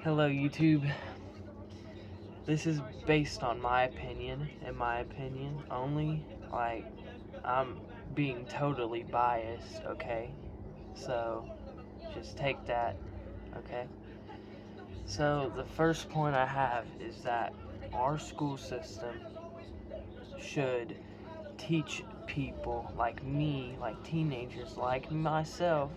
Hello, YouTube. This is based on my opinion, in my opinion only. Like, I'm being totally biased, okay? So, just take that, okay? So, the first point I have is that our school system should teach people like me, like teenagers, like myself,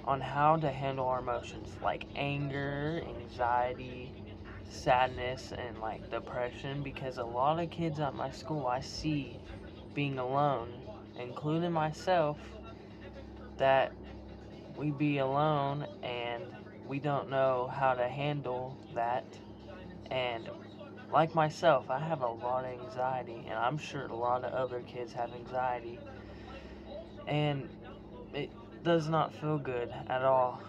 on how to handle our emotions, like anger, anxiety, sadness, and like depression, because a lot of kids at my school I see being alone, including myself, that we be alone and we don't know how to handle that. And like myself, I have a lot of anxiety, and I'm sure a lot of other kids have anxiety, and it does not feel good at all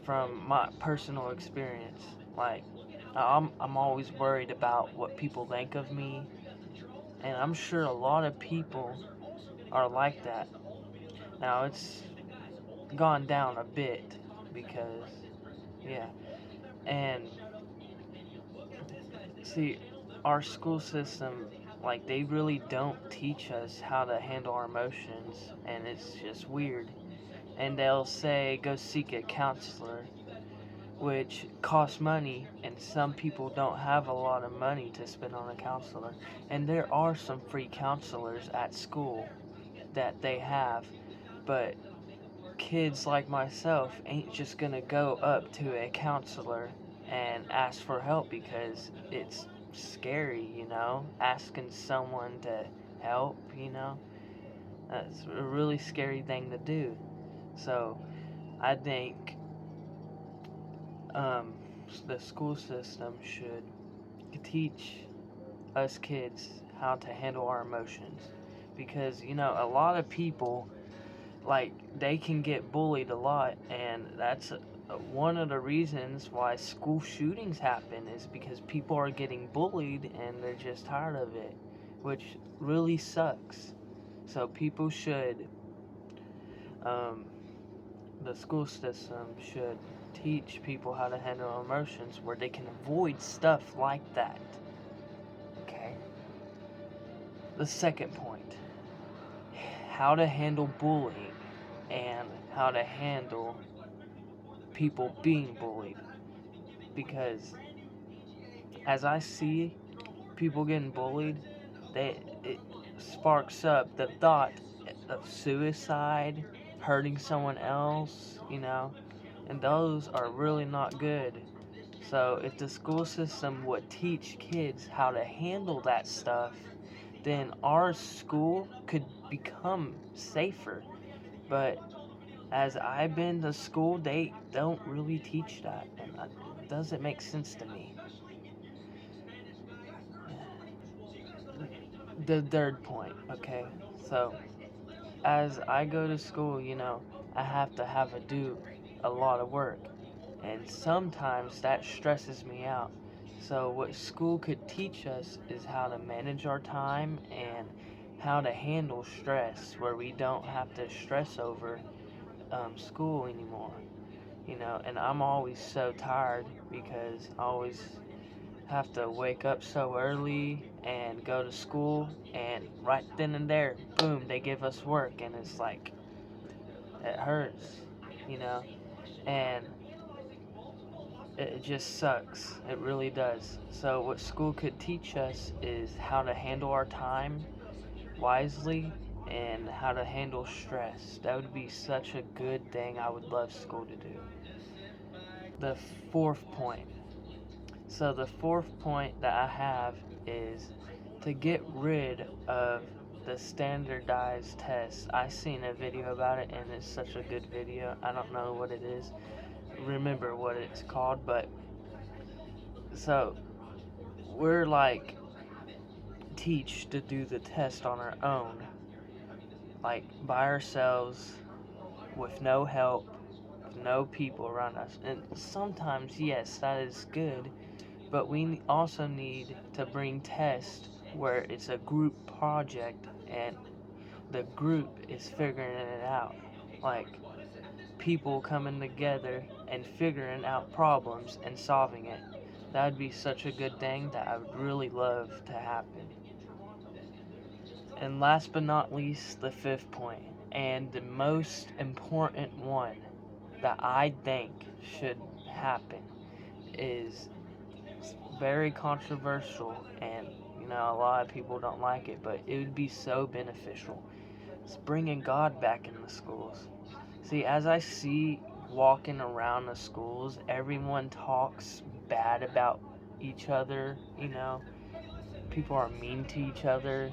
from my personal experience. Like, I'm always worried about what people think of me, and I'm sure a lot of people are like that. Now it's gone down a bit because, yeah, and see, our school system, like, they really don't teach us how to handle our emotions, and it's just weird. And they'll say, go seek a counselor, which costs money, and some people don't have a lot of money to spend on a counselor. And there are some free counselors at school that they have, but kids like myself ain't just gonna go up to a counselor and ask for help because it's scary, asking someone to help, that's a really scary thing to do. So I think um, the school system should teach us kids how to handle our emotions, because a lot of people, like, they can get bullied a lot, and that's one of the reasons why school shootings happen, is because people are getting bullied and they're just tired of it, which really sucks. So people should um, the school system should teach people how to handle emotions where they can avoid stuff like that. Okay. The second point, how to handle bullying and how to handle people being bullied. Because as I see people getting bullied, it sparks up the thought of suicide, hurting someone else, and those are really not good. So if the school system would teach kids how to handle that stuff, then our school could become safer. But as I've been to school, they don't really teach that, and it doesn't make sense to me. The third point, okay? So as I go to school, I have to do a lot of work, and sometimes that stresses me out. So what school could teach us is how to manage our time and how to handle stress, where we don't have to stress over school anymore. And I'm always so tired because I always have to wake up so early and go to school, and right then and there, boom, they give us work, and it's like, it hurts, you know, and it just sucks. It really does. So what school could teach us is how to handle our time wisely and how to handle stress. That would be such a good thing. I would love school to do. The fourth point. So the fourth point that I have is to get rid of the standardized tests. I seen a video about it, and it's such a good video. I don't know what it is, remember what it's called, but so we're like teach to do the test on our own, like by ourselves, with no help, with no people around us. And sometimes, yes, that is good, but we also need to bring tests where it's a group project and the group is figuring it out. Like, people coming together and figuring out problems and solving it. That would be such a good thing that I would really love to happen. And last but not least, the fifth point, and the most important one that I think should happen, is very controversial, and a lot of people don't like it, but it would be so beneficial. It's bringing God back in the schools. See, as I see walking around the schools, everyone talks bad about each other, people are mean to each other.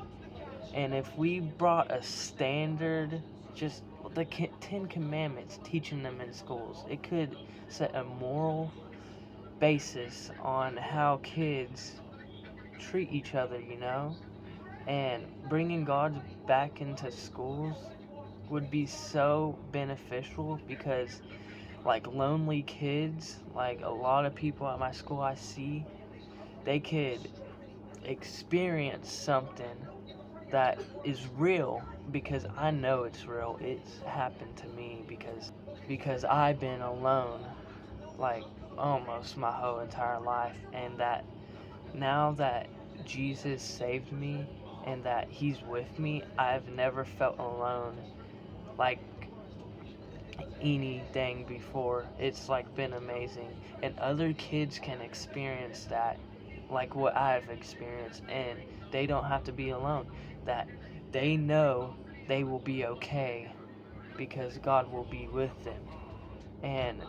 And if we brought a standard, just the Ten Commandments, teaching them in schools, it could set a moral basis on how kids treat each other, And bringing God back into schools would be so beneficial because, like, lonely kids, like a lot of people at my school I see, they could experience something that is real because I know it's real. It's happened to me because I've been alone like almost my whole entire life, and that now that Jesus saved me and that he's with me, I've never felt alone like anything before. It's like been amazing, and other kids can experience that like what I've experienced, and they don't have to be alone. That they know they will be okay because God will be with them. And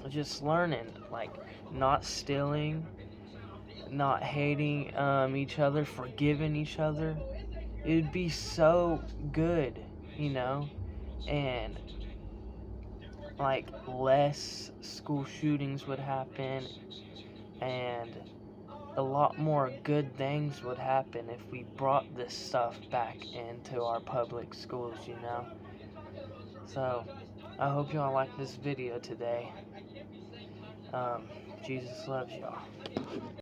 just learning, like, not stealing, not hating each other, forgiving each other. It would be so good, and like less school shootings would happen, and a lot more good things would happen if we brought this stuff back into our public schools. So I hope y'all like this video today. Jesus loves y'all.